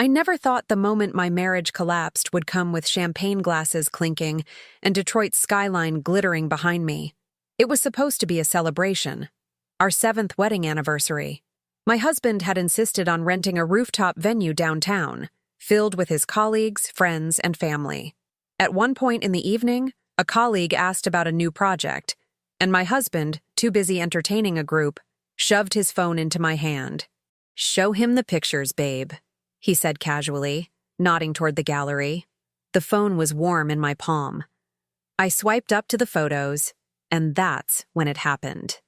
I never thought the moment my marriage collapsed would come with champagne glasses clinking and Detroit's skyline glittering behind me. It was supposed to be a celebration. Our 7th wedding anniversary. My husband had insisted on renting a rooftop venue downtown, filled with his colleagues, friends, and family. At one point in the evening, a colleague asked about a new project, and my husband, too busy entertaining a group, shoved his phone into my hand. "Show him the pictures, babe," he said casually, nodding toward the gallery. The phone was warm in my palm. I swiped up to the photos, and that's when it happened.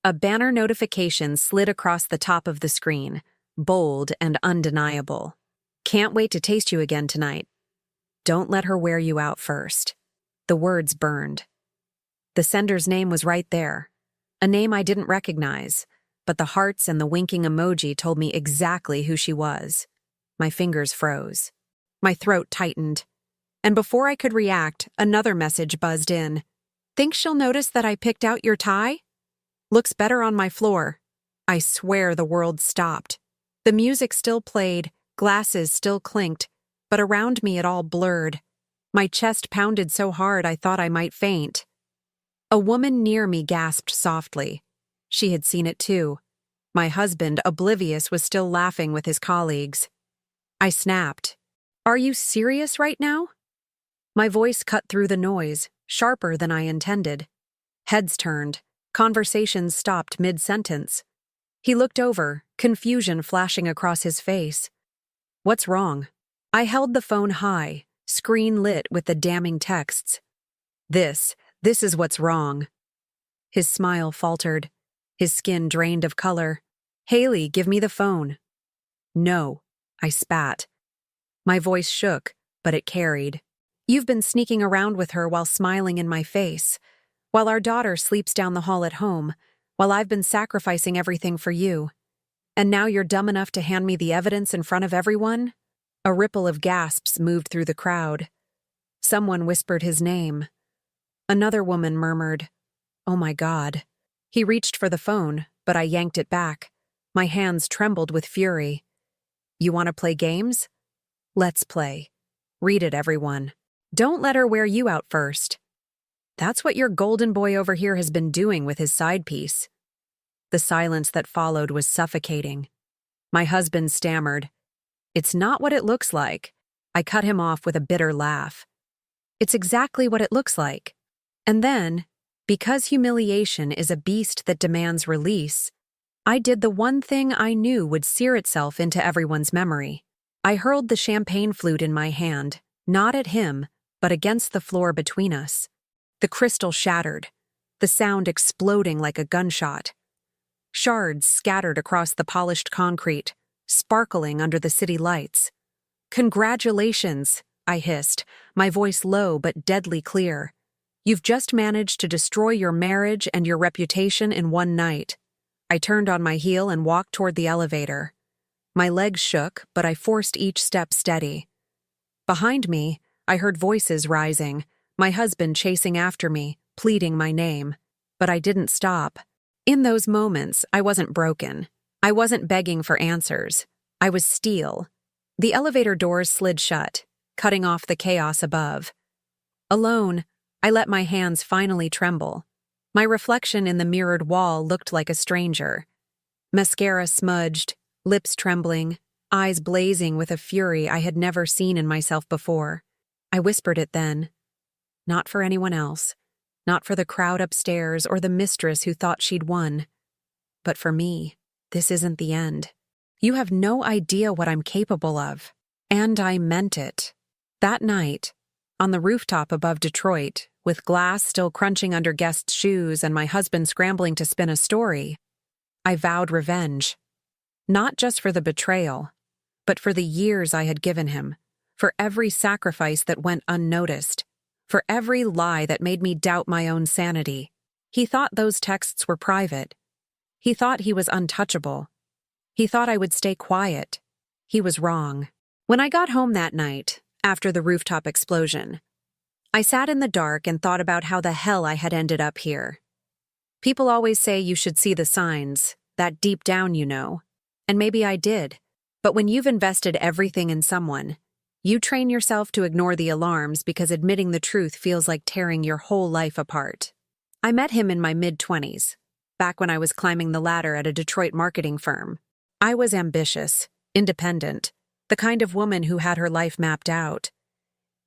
A banner notification slid across the top of the screen, bold and undeniable. "Can't wait to taste you again tonight. Don't let her wear you out first." The words burned. The sender's name was right there, a name I didn't recognize, but the hearts and the winking emoji told me exactly who she was. My fingers froze. My throat tightened. And before I could react, another message buzzed in. "Think she'll notice that I picked out your tie? Looks better on my floor." I swear the world stopped. The music still played, glasses still clinked, but around me it all blurred. My chest pounded so hard I thought I might faint. A woman near me gasped softly. She had seen it too. My husband, oblivious, was still laughing with his colleagues. I snapped. "Are you serious right now?" My voice cut through the noise, sharper than I intended. Heads turned. Conversations stopped mid-sentence. He looked over, confusion flashing across his face. "What's wrong?" I held the phone high, screen lit with the damning texts. This is what's wrong." His smile faltered. His skin drained of color. "Haley, give me the phone." "No," I spat. My voice shook, but it carried. "You've been sneaking around with her while smiling in my face, while our daughter sleeps down the hall at home, while I've been sacrificing everything for you. And now you're dumb enough to hand me the evidence in front of everyone?" A ripple of gasps moved through the crowd. Someone whispered his name. Another woman murmured, "Oh my God." He reached for the phone, but I yanked it back. My hands trembled with fury. "You want to play games? Let's play. Read it, everyone. Don't let her wear you out first. That's what your golden boy over here has been doing with his side piece." The silence that followed was suffocating. My husband stammered, "It's not what it looks like." I cut him off with a bitter laugh. "It's exactly what it looks like." And then, because humiliation is a beast that demands release, I did the one thing I knew would sear itself into everyone's memory. I hurled the champagne flute in my hand, not at him, but against the floor between us. The crystal shattered, the sound exploding like a gunshot. Shards scattered across the polished concrete, sparkling under the city lights. "Congratulations," I hissed, my voice low but deadly clear. "You've just managed to destroy your marriage and your reputation in one night." I turned on my heel and walked toward the elevator. My legs shook, but I forced each step steady. Behind me, I heard voices rising, my husband chasing after me, pleading my name. But I didn't stop. In those moments, I wasn't broken. I wasn't begging for answers. I was steel. The elevator doors slid shut, cutting off the chaos above. Alone, I let my hands finally tremble. My reflection in the mirrored wall looked like a stranger. Mascara smudged, lips trembling, eyes blazing with a fury I had never seen in myself before. I whispered it then. Not for anyone else. Not for the crowd upstairs or the mistress who thought she'd won. But for me, this isn't the end. You have no idea what I'm capable of. And I meant it. That night, on the rooftop above Detroit, with glass still crunching under guests' shoes and my husband scrambling to spin a story, I vowed revenge. Not just for the betrayal, but for the years I had given him, for every sacrifice that went unnoticed, for every lie that made me doubt my own sanity. He thought those texts were private. He thought he was untouchable. He thought I would stay quiet. He was wrong. When I got home that night, after the rooftop explosion, I sat in the dark and thought about how the hell I had ended up here. People always say you should see the signs, that deep down you know. And maybe I did. But when you've invested everything in someone, you train yourself to ignore the alarms because admitting the truth feels like tearing your whole life apart. I met him in my mid-20s, back when I was climbing the ladder at a Detroit marketing firm. I was ambitious, independent, the kind of woman who had her life mapped out.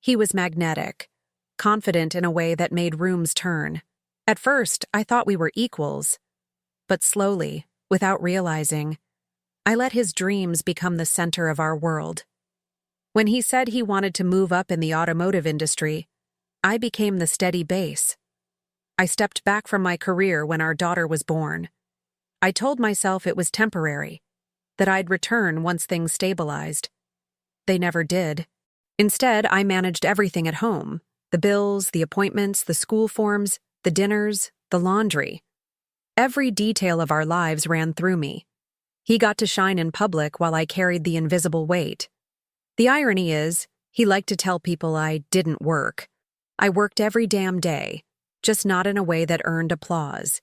He was magnetic, confident in a way that made rooms turn. At first, I thought we were equals, but slowly, without realizing, I let his dreams become the center of our world. When he said he wanted to move up in the automotive industry, I became the steady base. I stepped back from my career when our daughter was born. I told myself it was temporary, that I'd return once things stabilized. They never did. Instead, I managed everything at home: the bills, the appointments, the school forms, the dinners, the laundry. Every detail of our lives ran through me. He got to shine in public while I carried the invisible weight. The irony is, he liked to tell people I didn't work. I worked every damn day, just not in a way that earned applause.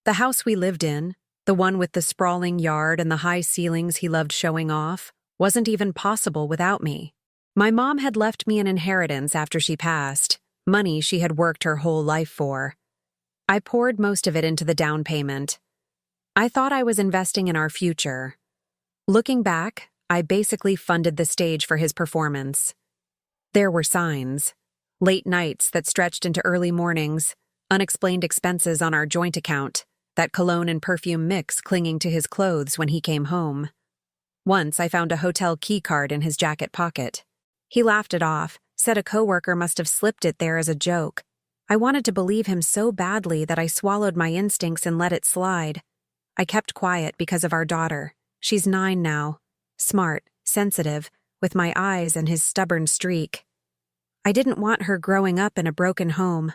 The house we lived in, the one with the sprawling yard and the high ceilings he loved showing off, wasn't even possible without me. My mom had left me an inheritance after she passed, money she had worked her whole life for. I poured most of it into the down payment. I thought I was investing in our future. Looking back, I basically funded the stage for his performance. There were signs: late nights that stretched into early mornings, unexplained expenses on our joint account, that cologne and perfume mix clinging to his clothes when he came home. Once I found a hotel key card in his jacket pocket. He laughed it off, said a coworker must have slipped it there as a joke. I wanted to believe him so badly that I swallowed my instincts and let it slide. I kept quiet because of our daughter. She's 9 now. Smart, sensitive, with my eyes and his stubborn streak. I didn't want her growing up in a broken home.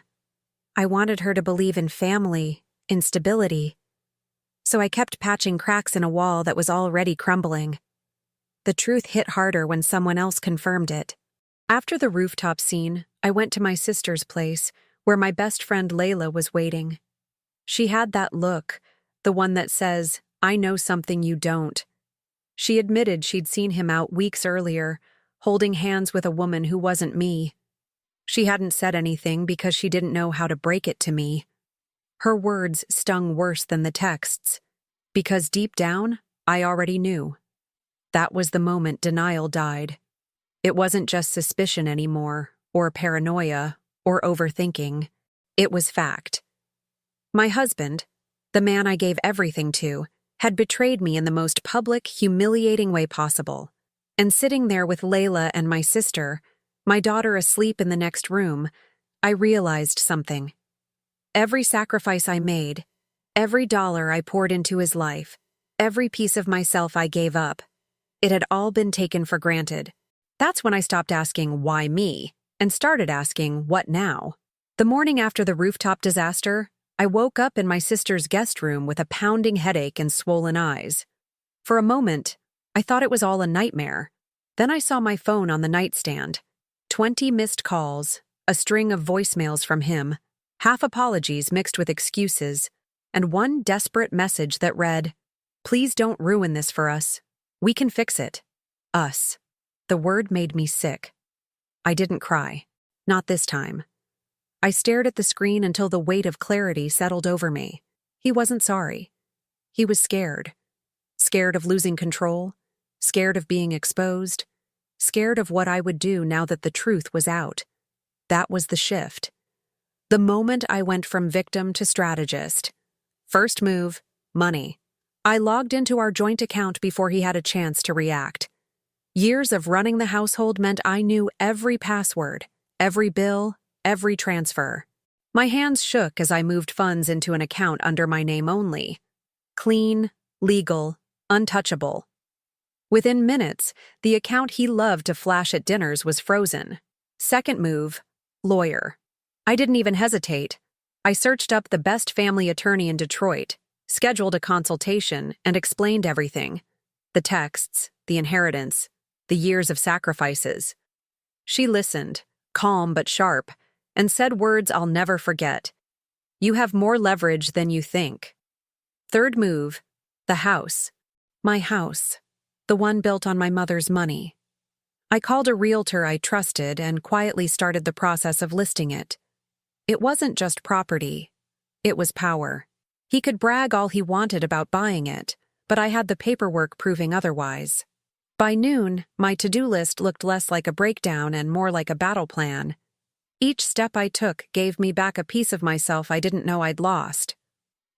I wanted her to believe in family, in stability. So I kept patching cracks in a wall that was already crumbling. The truth hit harder when someone else confirmed it. After the rooftop scene, I went to my sister's place, where my best friend Layla was waiting. She had that look, the one that says, "I know something you don't." She admitted she'd seen him out weeks earlier, holding hands with a woman who wasn't me. She hadn't said anything because she didn't know how to break it to me. Her words stung worse than the texts, because deep down, I already knew. That was the moment denial died. It wasn't just suspicion anymore, or paranoia, or overthinking. It was fact. My husband, the man I gave everything to, had betrayed me in the most public, humiliating way possible. And sitting there with Layla and my sister, my daughter asleep in the next room, I realized something. Every sacrifice I made, every dollar I poured into his life, every piece of myself I gave up, it had all been taken for granted. That's when I stopped asking, why me, and started asking, what now? The morning after the rooftop disaster, I woke up in my sister's guest room with a pounding headache and swollen eyes. For a moment, I thought it was all a nightmare. Then I saw my phone on the nightstand. 20 missed calls, a string of voicemails from him, half apologies mixed with excuses, and one desperate message that read, "Please don't ruin this for us. We can fix it." Us. The word made me sick. I didn't cry. Not this time. I stared at the screen until the weight of clarity settled over me. He wasn't sorry. He was scared. Scared of losing control, scared of being exposed, scared of what I would do now that the truth was out. That was the shift. The moment I went from victim to strategist. First move, money. I logged into our joint account before he had a chance to react. Years of running the household meant I knew every password, every bill, every transfer. My hands shook as I moved funds into an account under my name only. Clean, legal, untouchable. Within minutes, the account he loved to flash at dinners was frozen. Second move, lawyer. I didn't even hesitate. I searched up the best family attorney in Detroit, scheduled a consultation, and explained everything. The texts, the inheritance, the years of sacrifices. She listened, calm but sharp, and said words I'll never forget. "You have more leverage than you think." Third move, the house. My house. the one built on my mother's money. I called a realtor I trusted and quietly started the process of listing it. It wasn't just property. It was power. He could brag all he wanted about buying it, but I had the paperwork proving otherwise. By noon, my to-do list looked less like a breakdown and more like a battle plan. Each step I took gave me back a piece of myself I didn't know I'd lost.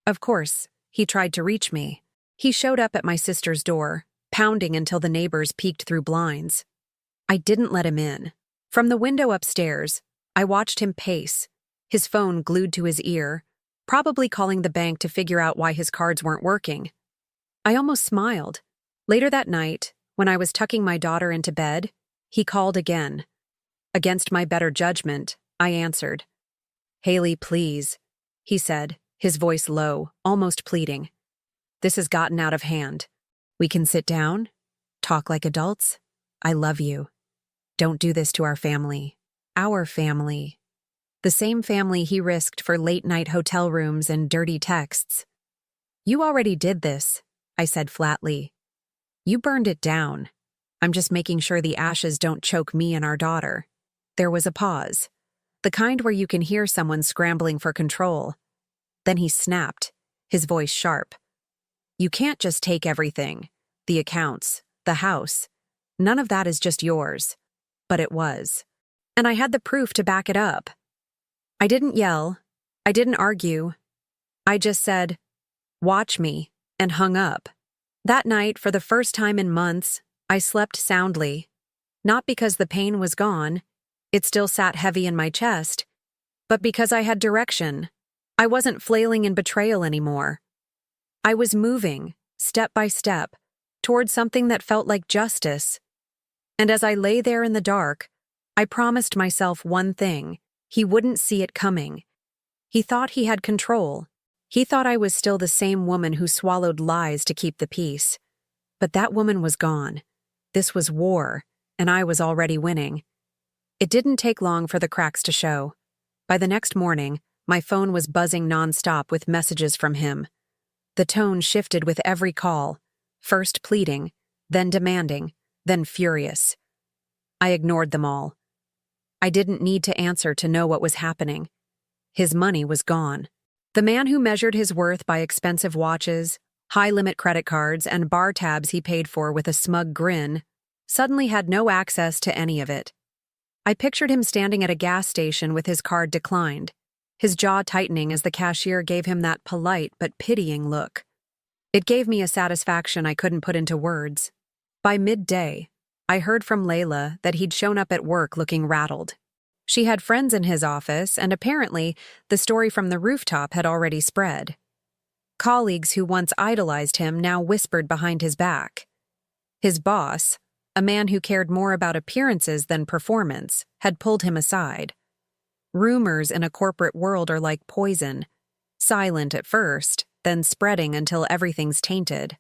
Of course, he tried to reach me. He showed up at my sister's door, pounding until the neighbors peeked through blinds. I didn't let him in. From the window upstairs, I watched him pace, his phone glued to his ear, probably calling the bank to figure out why his cards weren't working. I almost smiled. Later that night, when I was tucking my daughter into bed, he called again. Against my better judgment, I answered. "Haley, please," he said, his voice low, almost pleading. "This has gotten out of hand. We can sit down, talk like adults. I love you. Don't do this to our family. Our family." The same family he risked for late-night hotel rooms and dirty texts. "You already did this," I said flatly. "You burned it down. I'm just making sure the ashes don't choke me and our daughter." There was a pause, the kind where you can hear someone scrambling for control. Then he snapped, his voice sharp. "You can't just take everything. The accounts, the house. None of that is just yours." But it was. And I had the proof to back it up. I didn't yell. I didn't argue. I just said, "Watch me," and hung up. That night, for the first time in months, I slept soundly. Not because the pain was gone. It still sat heavy in my chest. But because I had direction. I wasn't flailing in betrayal anymore. I was moving, step by step, toward something that felt like justice. And as I lay there in the dark, I promised myself one thing. He wouldn't see it coming. He thought he had control. He thought I was still the same woman who swallowed lies to keep the peace. But that woman was gone. This was war, and I was already winning. It didn't take long for the cracks to show. By the next morning, my phone was buzzing nonstop with messages from him. The tone shifted with every call, first pleading, then demanding, then furious. I ignored them all. I didn't need to answer to know what was happening. His money was gone. The man who measured his worth by expensive watches, high-limit credit cards, and bar tabs he paid for with a smug grin, suddenly had no access to any of it. I pictured him standing at a gas station with his card declined, his jaw tightening as the cashier gave him that polite but pitying look. It gave me a satisfaction I couldn't put into words. By midday, I heard from Layla that he'd shown up at work looking rattled. She had friends in his office, and apparently the story from the rooftop had already spread. Colleagues who once idolized him now whispered behind his back. His boss, a man who cared more about appearances than performance, had pulled him aside. Rumors in a corporate world are like poison, silent at first, then spreading until everything's tainted.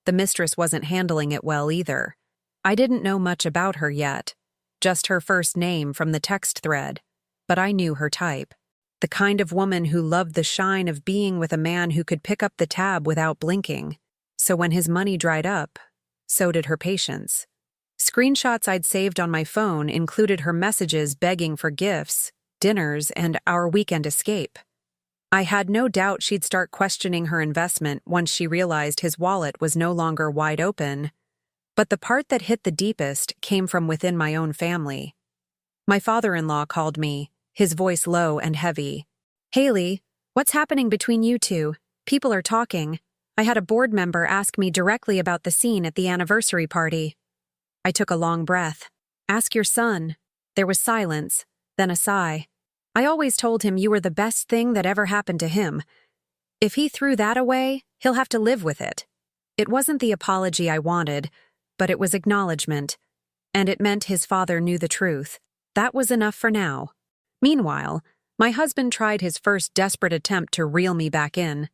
The mistress wasn't handling it well either. I didn't know much about her yet, just her first name from the text thread, but I knew her type. The kind of woman who loved the shine of being with a man who could pick up the tab without blinking. So when his money dried up, so did her patience. Screenshots I'd saved on my phone included her messages begging for gifts, dinners, and our weekend escape. I had no doubt she'd start questioning her investment once she realized his wallet was no longer wide open. But the part that hit the deepest came from within my own family. My father-in-law called me, his voice low and heavy. "Haley, what's happening between you two? People are talking. I had a board member ask me directly about the scene at the anniversary party." I took a long breath. "Ask your son." There was silence, then a sigh. "I always told him you were the best thing that ever happened to him. If he threw that away, he'll have to live with it." It wasn't the apology I wanted, but it was acknowledgement, and it meant his father knew the truth. That was enough for now. Meanwhile, my husband tried his first desperate attempt to reel me back in.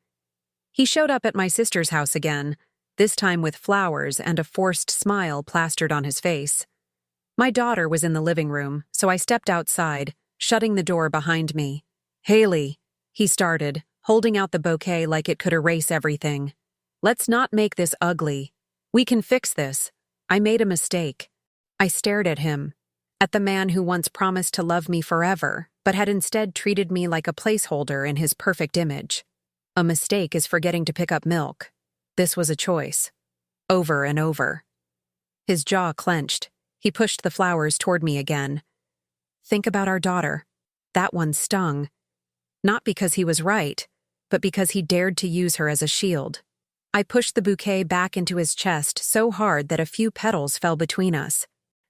He showed up at my sister's house again, this time with flowers and a forced smile plastered on his face. My daughter was in the living room, so I stepped outside, shutting the door behind me. "Haley," he started, holding out the bouquet like it could erase everything. "Let's not make this ugly." We can fix this. I made a mistake. I stared at him, at the man who once promised to love me forever, but had instead treated me like a placeholder in his perfect image. A mistake is forgetting to pick up milk. This was a choice. Over and over. His jaw clenched. He pushed the flowers toward me again. Think about our daughter. That one stung. Not because he was right, but because he dared to use her as a shield. I pushed the bouquet back into his chest so hard that a few petals fell between us.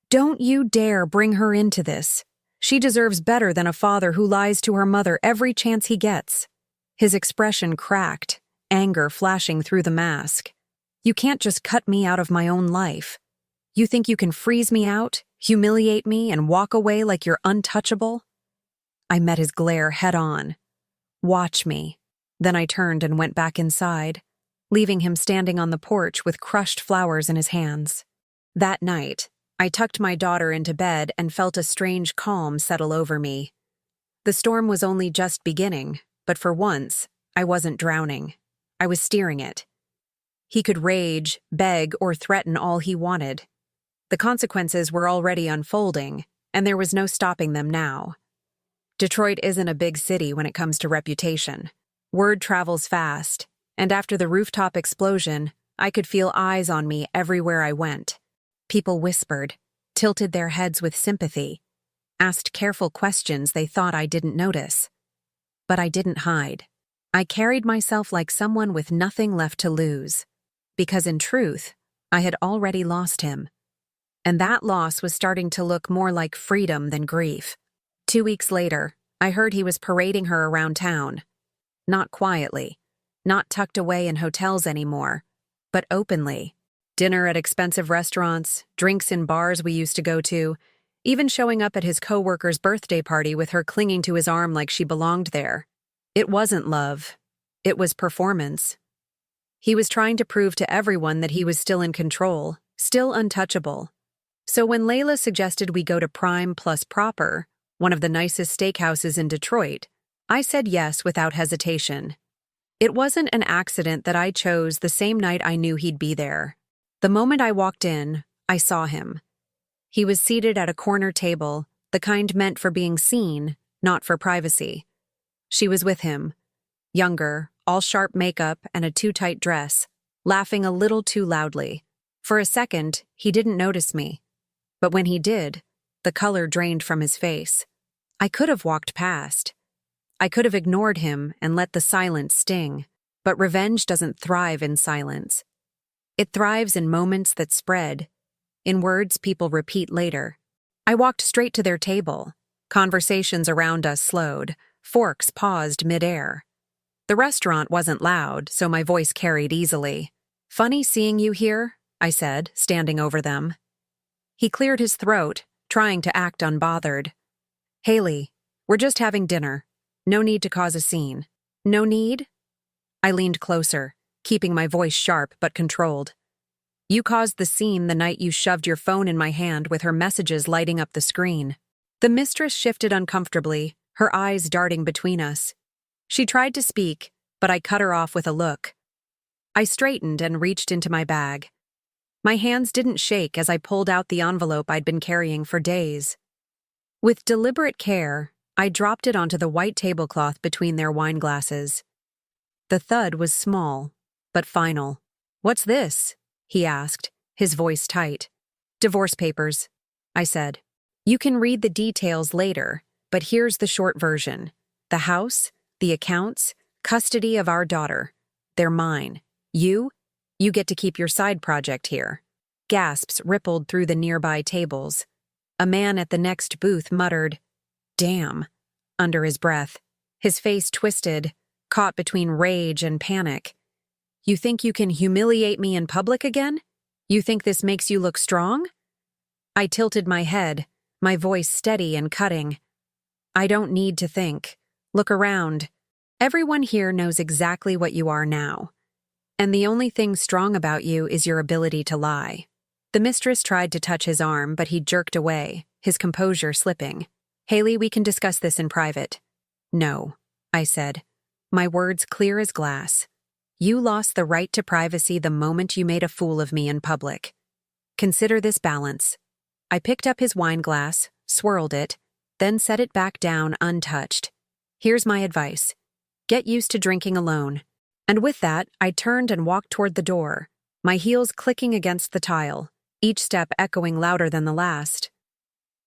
Don't you dare bring her into this. She deserves better than a father who lies to her mother every chance he gets. His expression cracked, anger flashing through the mask. You can't just cut me out of my own life. You think you can freeze me out, humiliate me, and walk away like you're untouchable? I met his glare head on. Watch me. Then I turned and went back inside, leaving him standing on the porch with crushed flowers in his hands. That night, I tucked my daughter into bed and felt a strange calm settle over me. The storm was only just beginning, but for once, I wasn't drowning. I was steering it. He could rage, beg, or threaten all he wanted. The consequences were already unfolding, and there was no stopping them now. Detroit isn't a big city when it comes to reputation. Word travels fast, and after the rooftop explosion, I could feel eyes on me everywhere I went. People whispered, tilted their heads with sympathy, asked careful questions they thought I didn't notice. But I didn't hide. I carried myself like someone with nothing left to lose, because in truth, I had already lost him. And that loss was starting to look more like freedom than grief. 2 weeks later, I heard he was parading her around town. Not quietly, not tucked away in hotels anymore, but openly. Dinner at expensive restaurants, drinks in bars we used to go to, even showing up at his coworker's birthday party with her clinging to his arm like she belonged there. It wasn't love. It was performance. He was trying to prove to everyone that he was still in control, still untouchable. So when Layla suggested we go to Prime plus Proper, one of the nicest steakhouses in Detroit, I said yes without hesitation. It wasn't an accident that I chose the same night I knew he'd be there. The moment I walked in, I saw him. He was seated at a corner table, the kind meant for being seen, not for privacy. She was with him, younger, all sharp makeup and a too-tight dress, laughing a little too loudly. For a second, he didn't notice me. But when he did, the color drained from his face. I could have walked past. I could have ignored him and let the silence sting. But revenge doesn't thrive in silence. It thrives in moments that spread, in words people repeat later. I walked straight to their table. Conversations around us slowed. Forks paused mid-air. The restaurant wasn't loud, so my voice carried easily. "Funny seeing you here," I said, standing over them. He cleared his throat, trying to act unbothered. "Haley, we're just having dinner. No need to cause a scene." "No need?" I leaned closer, keeping my voice sharp but controlled. "You caused the scene the night you shoved your phone in my hand with her messages lighting up the screen." The mistress shifted uncomfortably, her eyes darting between us. She tried to speak, but I cut her off with a look. I straightened and reached into my bag. My hands didn't shake as I pulled out the envelope I'd been carrying for days. With deliberate care, I dropped it onto the white tablecloth between their wine glasses. The thud was small, but final. "What's this?" he asked, his voice tight. "Divorce papers," I said. "You can read the details later, but here's the short version. The house, the accounts, custody of our daughter. They're mine. You get to keep your side project here." Gasps rippled through the nearby tables. A man at the next booth muttered, "Damn," under his breath. His face twisted, caught between rage and panic. "You think you can humiliate me in public again? You think this makes you look strong?" I tilted my head, my voice steady and cutting. "I don't need to think. Look around. Everyone here knows exactly what you are now. And the only thing strong about you is your ability to lie." The mistress tried to touch his arm, but he jerked away, his composure slipping. "Haley, we can discuss this in private." "No," I said, my words clear as glass. You lost the right to privacy the moment you made a fool of me in public. Consider this balance. I picked up his wine glass, swirled it, then set it back down untouched. Here's my advice. Get used to drinking alone. And with that, I turned and walked toward the door, my heels clicking against the tile, each step echoing louder than the last.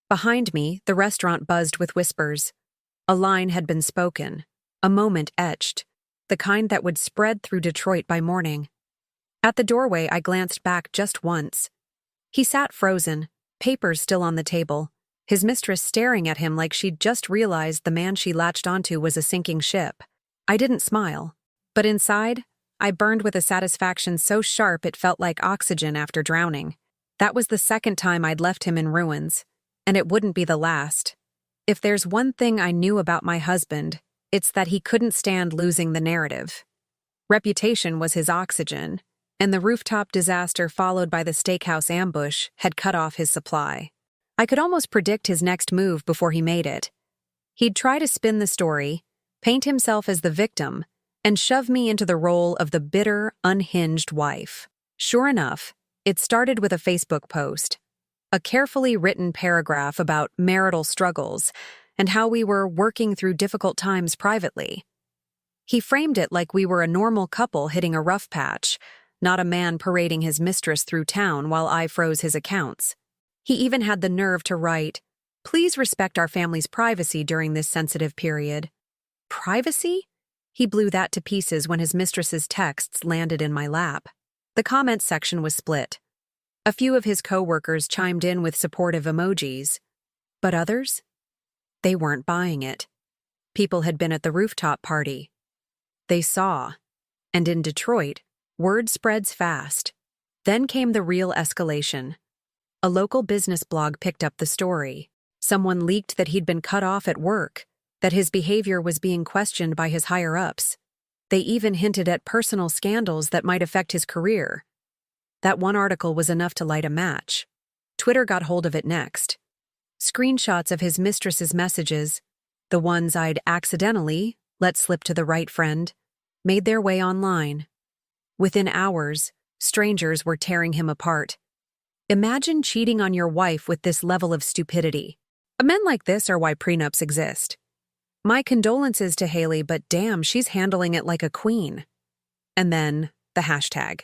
Behind me, the restaurant buzzed with whispers. A line had been spoken, a moment etched, the kind that would spread through Detroit by morning. At the doorway, I glanced back just once. He sat frozen, papers still on the table, his mistress staring at him like she'd just realized the man she latched onto was a sinking ship. I didn't smile, but inside, I burned with a satisfaction so sharp it felt like oxygen after drowning. That was the second time I'd left him in ruins, and it wouldn't be the last. If there's one thing I knew about my husband, it's that he couldn't stand losing the narrative. Reputation was his oxygen, and the Rooftop disaster followed by the Steakhouse ambush had cut off his supply. I could almost predict his next move before he made it. He'd try to spin the story, paint himself as the victim, and shove me into the role of the bitter, unhinged wife. Sure enough, it started with a Facebook post, a carefully written paragraph about marital struggles and how we were working through difficult times privately. He framed it like we were a normal couple hitting a rough patch, not a man parading his mistress through town while I froze his accounts. He even had the nerve to write, "Please respect our family's privacy during this sensitive period." Privacy? He blew that to pieces when his mistress's texts landed in my lap. The comments section was split. A few of his co-workers chimed in with supportive emojis. But others? They weren't buying it. People had been at the rooftop party. They saw. And in Detroit, word spreads fast. Then came the real escalation. A local business blog picked up the story. Someone leaked that he'd been cut off at work, that his behavior was being questioned by his higher-ups. They even hinted at personal scandals that might affect his career. That one article was enough to light a match. Twitter got hold of it next. Screenshots of his mistress's messages, the ones I'd accidentally let slip to the right friend, made their way online. Within hours, strangers were tearing him apart. Imagine cheating on your wife with this level of stupidity. Men like this are why prenups exist. My condolences to Haley, but damn, she's handling it like a queen. And then, the hashtag.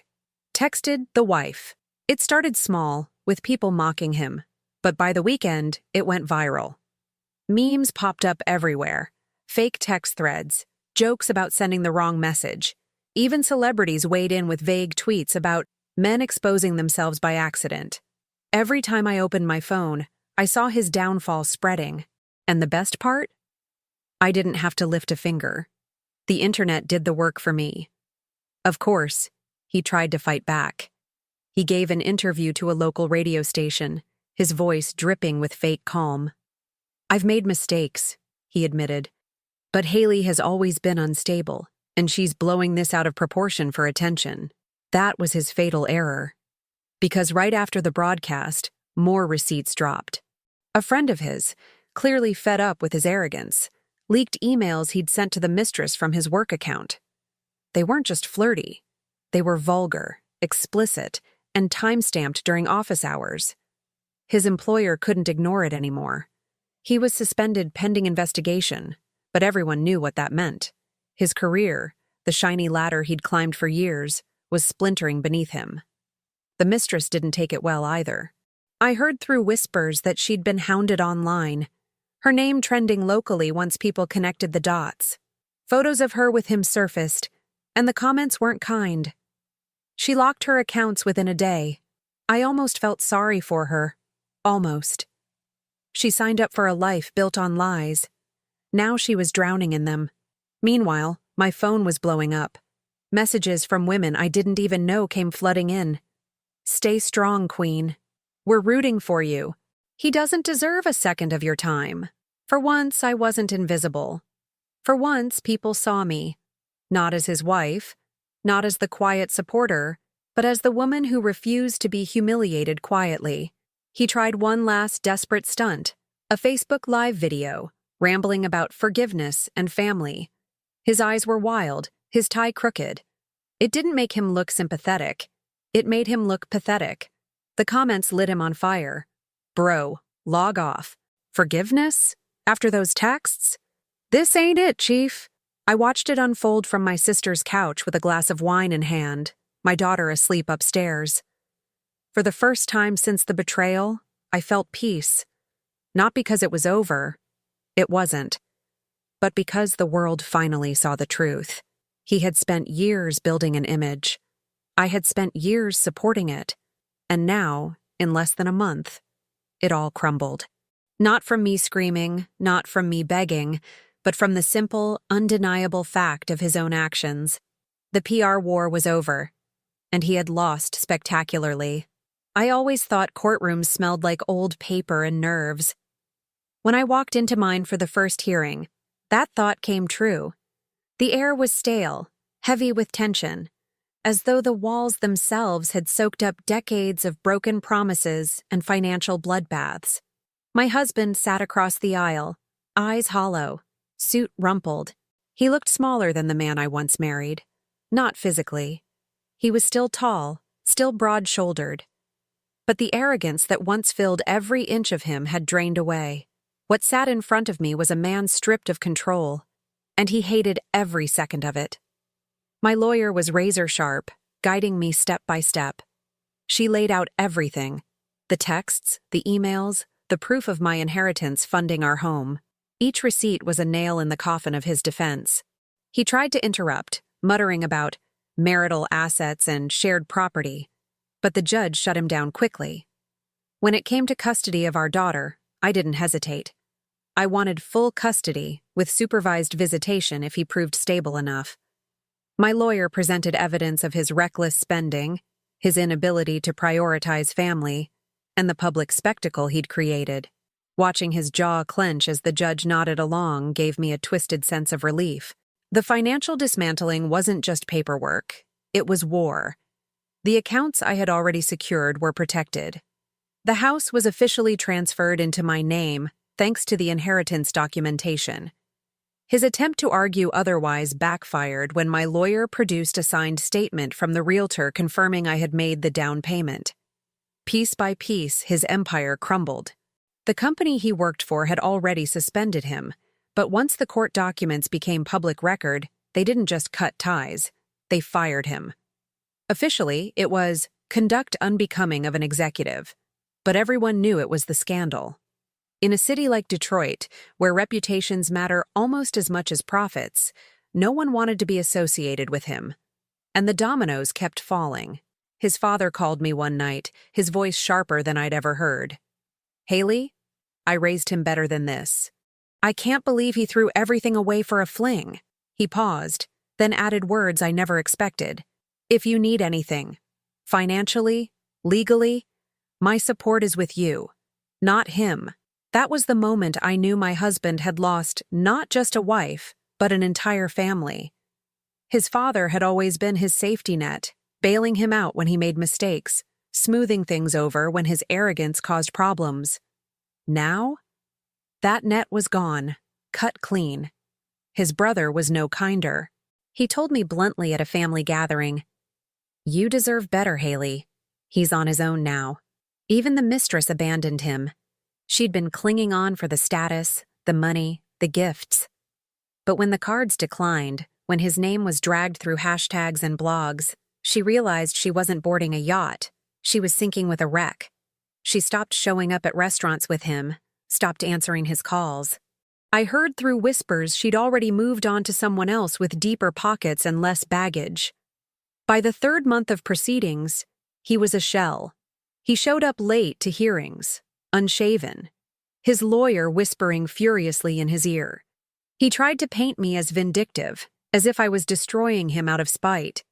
Texted the wife. It started small, with people mocking him, but by the weekend, it went viral. Memes popped up everywhere. Fake text threads, jokes about sending the wrong message. Even celebrities weighed in with vague tweets about men exposing themselves by accident. Every time I opened my phone, I saw his downfall spreading. And the best part? I didn't have to lift a finger. The internet did the work for me. Of course, he tried to fight back. He gave an interview to a local radio station, his voice dripping with fake calm. "I've made mistakes," he admitted. "But Haley has always been unstable, and she's blowing this out of proportion for attention." That was his fatal error. Because right after the broadcast, more receipts dropped. A friend of his, clearly fed up with his arrogance, leaked emails he'd sent to the mistress from his work account. They weren't just flirty. They were vulgar, explicit, and time-stamped during office hours. His employer couldn't ignore it anymore. He was suspended pending investigation, but everyone knew what that meant. His career, the shiny ladder he'd climbed for years, was splintering beneath him. The mistress didn't take it well either. I heard through whispers that she'd been hounded online, her name trending locally once people connected the dots. Photos of her with him surfaced, and the comments weren't kind. She locked her accounts within a day. I almost felt sorry for her. Almost. She signed up for a life built on lies. Now she was drowning in them. Meanwhile, my phone was blowing up. Messages from women I didn't even know came flooding in. "Stay strong, Queen. We're rooting for you. He doesn't deserve a second of your time." For once, I wasn't invisible. For once, people saw me. Not as his wife, not as the quiet supporter, but as the woman who refused to be humiliated quietly. He tried one last desperate stunt, a Facebook Live video, rambling about forgiveness and family. His eyes were wild, his tie crooked. It didn't make him look sympathetic. It made him look pathetic. The comments lit him on fire. Bro, log off. Forgiveness? After those texts? This ain't it, Chief. I watched it unfold from my sister's couch with a glass of wine in hand, my daughter asleep upstairs. For the first time since the betrayal, I felt peace. Not because it was over. It wasn't. But because the world finally saw the truth. He had spent years building an image. I had spent years supporting it. And now, in less than a month, it all crumbled. Not from me screaming, not from me begging, but from the simple, undeniable fact of his own actions. The PR war was over, and he had lost spectacularly. I always thought courtrooms smelled like old paper and nerves. When I walked into mine for the first hearing, that thought came true. The air was stale, heavy with tension, as though the walls themselves had soaked up decades of broken promises and financial bloodbaths. My husband sat across the aisle, eyes hollow, suit rumpled. He looked smaller than the man I once married. Not physically. He was still tall, still broad-shouldered. But the arrogance that once filled every inch of him had drained away. What sat in front of me was a man stripped of control, and he hated every second of it. My lawyer was razor-sharp, guiding me step by step. She laid out everything: the texts, the emails, the proof of my inheritance funding our home. Each receipt was a nail in the coffin of his defense. He tried to interrupt, muttering about marital assets and shared property, but the judge shut him down quickly. When it came to custody of our daughter, I didn't hesitate. I wanted full custody, with supervised visitation if he proved stable enough. My lawyer presented evidence of his reckless spending, his inability to prioritize family, and the public spectacle he'd created. Watching his jaw clench as the judge nodded along gave me a twisted sense of relief. The financial dismantling wasn't just paperwork. It was war. The accounts I had already secured were protected. The house was officially transferred into my name thanks to the inheritance documentation. His attempt to argue otherwise backfired when my lawyer produced a signed statement from the realtor confirming I had made the down payment. Piece by piece, his empire crumbled. The company he worked for had already suspended him, but once the court documents became public record, they didn't just cut ties, they fired him. Officially, it was conduct unbecoming of an executive, but everyone knew it was the scandal. In a city like Detroit, where reputations matter almost as much as profits, no one wanted to be associated with him. And the dominoes kept falling. His father called me one night, his voice sharper than I'd ever heard. "Haley?" I raised him better than this. "I can't believe he threw everything away for a fling." He paused, then added words I never expected. "If you need anything, financially, legally, my support is with you, not him." That was the moment I knew my husband had lost not just a wife, but an entire family. His father had always been his safety net, bailing him out when he made mistakes, smoothing things over when his arrogance caused problems. Now, that net was gone, cut clean. His brother was no kinder. He told me bluntly at a family gathering, "You deserve better, Haley. He's on his own now." Even the mistress abandoned him. She'd been clinging on for the status, the money, the gifts. But when the cards declined, when his name was dragged through hashtags and blogs, she realized she wasn't boarding a yacht. She was sinking with a wreck. She stopped showing up at restaurants with him, stopped answering his calls. I heard through whispers she'd already moved on to someone else with deeper pockets and less baggage. By the third month of proceedings, he was a shell. He showed up late to hearings, unshaven, his lawyer whispering furiously in his ear. He tried to paint me as vindictive, as if I was destroying him out of spite.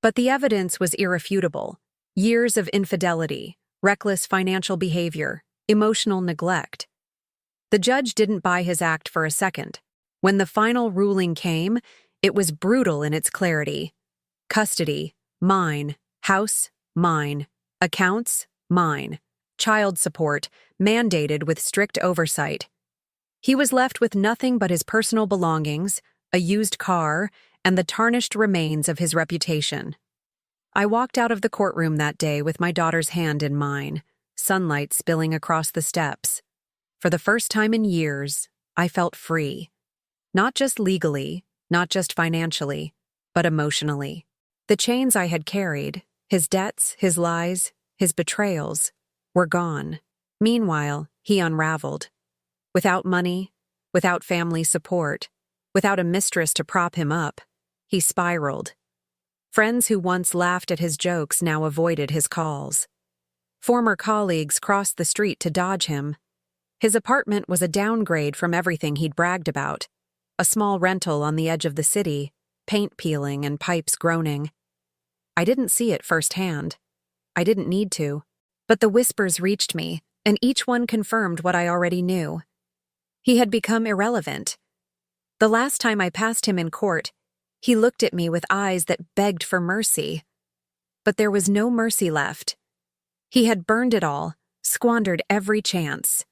But the evidence was irrefutable. Years of infidelity, reckless financial behavior, emotional neglect. The judge didn't buy his act for a second. When the final ruling came, it was brutal in its clarity. Custody, mine. House, mine. Accounts, mine. Child support, mandated with strict oversight. He was left with nothing but his personal belongings, a used car, and the tarnished remains of his reputation. I walked out of the courtroom that day with my daughter's hand in mine, sunlight spilling across the steps. For the first time in years, I felt free. Not just legally, not just financially, but emotionally. The chains I had carried, his debts, his lies, his betrayals, were gone. Meanwhile, he unraveled. Without money, without family support, without a mistress to prop him up, he spiraled. Friends who once laughed at his jokes now avoided his calls. Former colleagues crossed the street to dodge him. His apartment was a downgrade from everything he'd bragged about. A small rental on the edge of the city, paint peeling and pipes groaning. I didn't see it firsthand. I didn't need to. But the whispers reached me, and each one confirmed what I already knew. He had become irrelevant. The last time I passed him in court, he looked at me with eyes that begged for mercy. But there was no mercy left. He had burned it all, squandered every chance.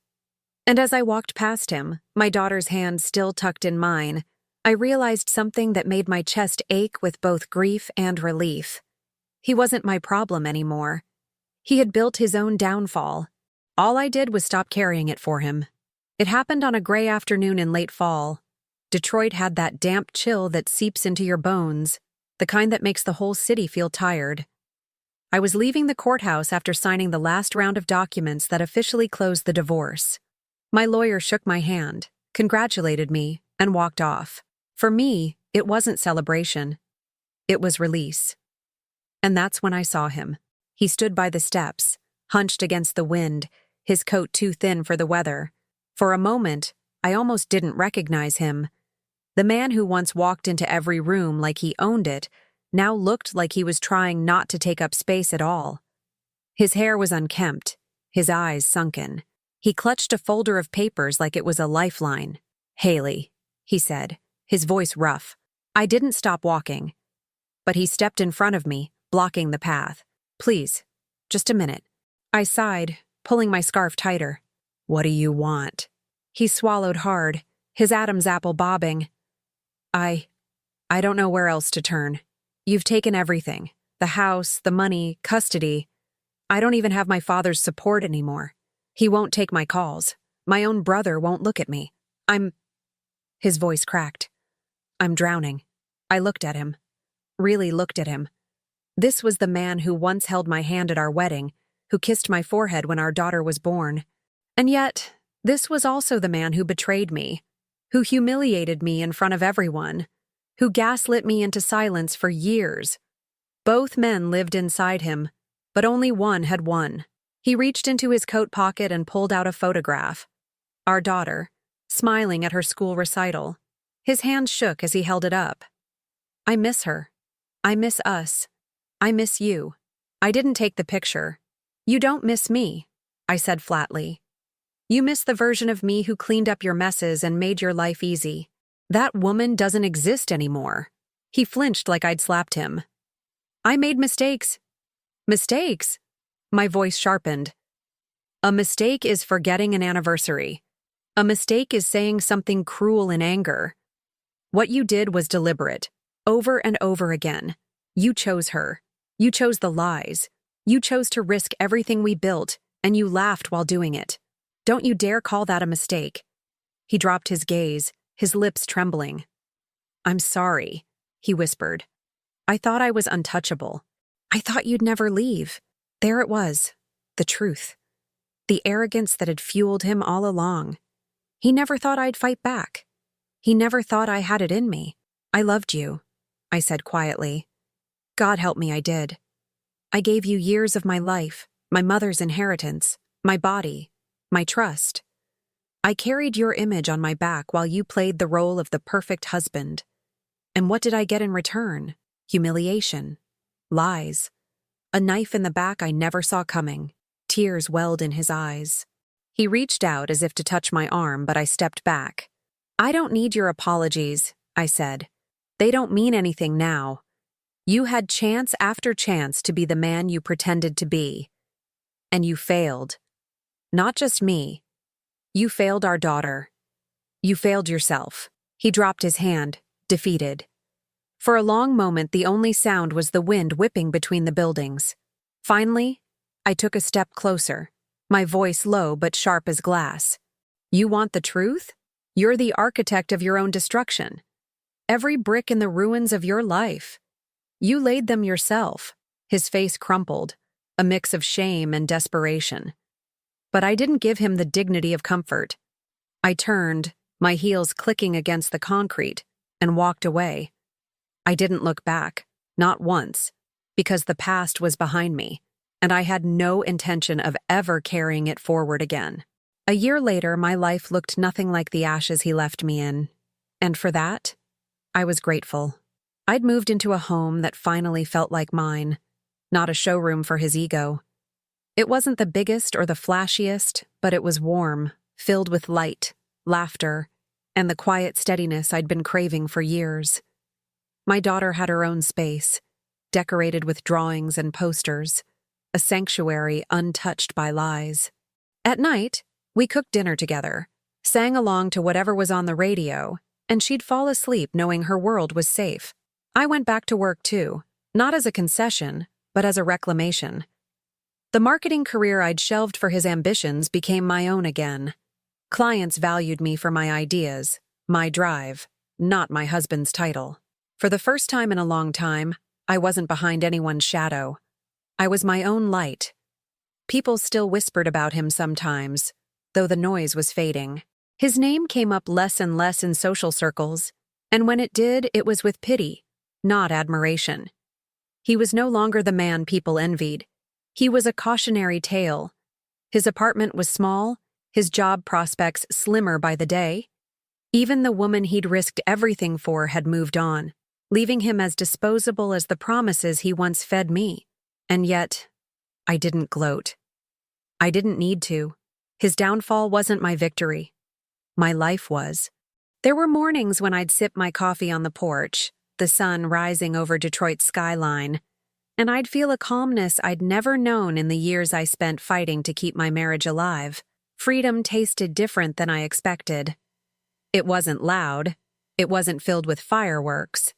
And as I walked past him, my daughter's hand still tucked in mine, I realized something that made my chest ache with both grief and relief. He wasn't my problem anymore. He had built his own downfall. All I did was stop carrying it for him. It happened on a gray afternoon in late fall. Detroit had that damp chill that seeps into your bones, the kind that makes the whole city feel tired. I was leaving the courthouse after signing the last round of documents that officially closed the divorce. My lawyer shook my hand, congratulated me, and walked off. For me, it wasn't celebration. It was release. And that's when I saw him. He stood by the steps, hunched against the wind, his coat too thin for the weather. For a moment, I almost didn't recognize him. The man who once walked into every room like he owned it now looked like he was trying not to take up space at all. His hair was unkempt, his eyes sunken. He clutched a folder of papers like it was a lifeline. "Haley," he said, his voice rough. I didn't stop walking. But he stepped in front of me, blocking the path. "Please, just a minute." I sighed, pulling my scarf tighter. "What do you want?" He swallowed hard, his Adam's apple bobbing. I don't know where else to turn. You've taken everything. The house, the money, custody. I don't even have my father's support anymore. He won't take my calls. My own brother won't look at me. His voice cracked. "I'm drowning." I looked at him. Really looked at him. This was the man who once held my hand at our wedding, who kissed my forehead when our daughter was born. And yet, this was also the man who betrayed me, who humiliated me in front of everyone, who gaslit me into silence for years. Both men lived inside him, but only one had won. He reached into his coat pocket and pulled out a photograph. Our daughter, smiling at her school recital. His hand shook as he held it up. "I miss her. I miss us. I miss you. I didn't take the picture. You don't miss me," I said flatly. "You miss the version of me who cleaned up your messes and made your life easy. That woman doesn't exist anymore." He flinched like I'd slapped him. "I made mistakes." "Mistakes?" My voice sharpened. "A mistake is forgetting an anniversary. A mistake is saying something cruel in anger. What you did was deliberate, over and over again. You chose her. You chose the lies. You chose to risk everything we built, and you laughed while doing it. Don't you dare call that a mistake." He dropped his gaze, his lips trembling. "I'm sorry," he whispered. "I thought I was untouchable. I thought you'd never leave." There it was, the truth. The arrogance that had fueled him all along. He never thought I'd fight back. He never thought I had it in me. "I loved you," I said quietly. "God help me, I did. I gave you years of my life, my mother's inheritance, my body, my trust. I carried your image on my back while you played the role of the perfect husband. And what did I get in return? Humiliation. Lies. A knife in the back I never saw coming. Tears welled in his eyes. He reached out as if to touch my arm, but I stepped back. "I don't need your apologies," I said. "They don't mean anything now. You had chance after chance to be the man you pretended to be. And you failed. Not just me. You failed our daughter. You failed yourself." He dropped his hand, defeated. For a long moment, the only sound was the wind whipping between the buildings. Finally, I took a step closer, my voice low but sharp as glass. You want the truth? You're the architect of your own destruction. Every brick in the ruins of your life. You laid them yourself. His face crumpled, a mix of shame and desperation. But I didn't give him the dignity of comfort. I turned, my heels clicking against the concrete, and walked away. I didn't look back, not once, because the past was behind me, and I had no intention of ever carrying it forward again. A year later, my life looked nothing like the ashes he left me in, and for that, I was grateful. I'd moved into a home that finally felt like mine, not a showroom for his ego. It wasn't the biggest or the flashiest, but it was warm, filled with light, laughter, and the quiet steadiness I'd been craving for years. My daughter had her own space, decorated with drawings and posters, a sanctuary untouched by lies. At night, we cooked dinner together, sang along to whatever was on the radio, and she'd fall asleep knowing her world was safe. I went back to work too, not as a concession, but as a reclamation. The marketing career I'd shelved for his ambitions became my own again. Clients valued me for my ideas, my drive, not my husband's title. For the first time in a long time, I wasn't behind anyone's shadow. I was my own light. People still whispered about him sometimes, though the noise was fading. His name came up less and less in social circles, and when it did, it was with pity, not admiration. He was no longer the man people envied. He was a cautionary tale. His apartment was small, his job prospects slimmer by the day. Even the woman he'd risked everything for had moved on, leaving him as disposable as the promises he once fed me. And yet, I didn't gloat. I didn't need to. His downfall wasn't my victory. My life was. There were mornings when I'd sip my coffee on the porch, the sun rising over Detroit's skyline, and I'd feel a calmness I'd never known in the years I spent fighting to keep my marriage alive. Freedom tasted different than I expected. It wasn't loud. It wasn't filled with fireworks.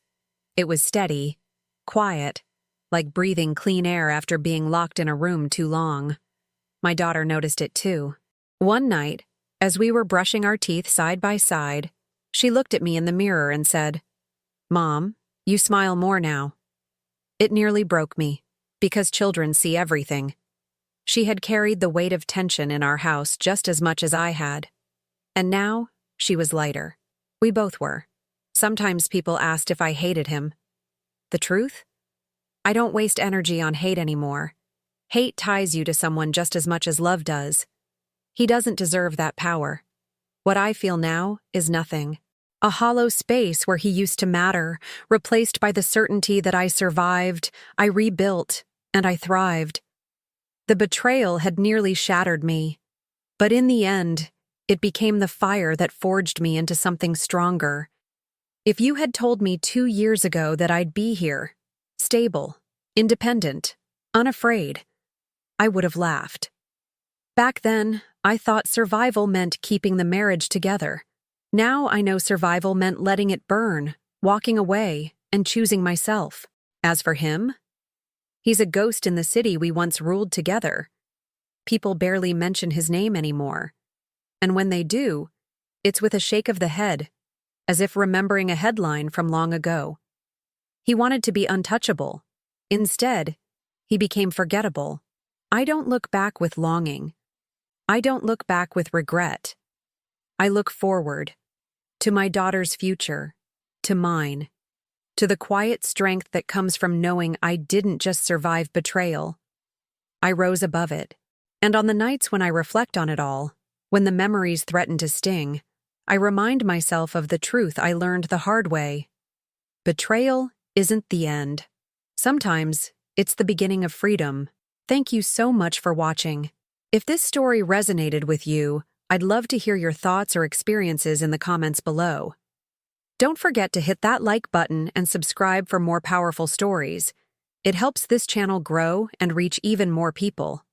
It was steady, quiet, like breathing clean air after being locked in a room too long. My daughter noticed it too. One night, as we were brushing our teeth side by side, she looked at me in the mirror and said, "Mom, you smile more now." It nearly broke me, because children see everything. She had carried the weight of tension in our house just as much as I had. And now, she was lighter. We both were. Sometimes people asked if I hated him. The truth? I don't waste energy on hate anymore. Hate ties you to someone just as much as love does. He doesn't deserve that power. What I feel now is nothing. A hollow space where he used to matter, replaced by the certainty that I survived, I rebuilt, and I thrived. The betrayal had nearly shattered me, but in the end, it became the fire that forged me into something stronger. If you had told me 2 years ago that I'd be here, stable, independent, unafraid, I would have laughed. Back then, I thought survival meant keeping the marriage together. Now I know survival meant letting it burn, walking away, and choosing myself. As for him, he's a ghost in the city we once ruled together. People barely mention his name anymore. And when they do, it's with a shake of the head, as if remembering a headline from long ago. He wanted to be untouchable. Instead, he became forgettable. I don't look back with longing. I don't look back with regret. I look forward, to my daughter's future, to mine, to the quiet strength that comes from knowing I didn't just survive betrayal. I rose above it, and on the nights when I reflect on it all, when the memories threaten to sting, I remind myself of the truth I learned the hard way. Betrayal isn't the end. Sometimes, it's the beginning of freedom. Thank you so much for watching. If this story resonated with you, I'd love to hear your thoughts or experiences in the comments below. Don't forget to hit that like button and subscribe for more powerful stories. It helps this channel grow and reach even more people.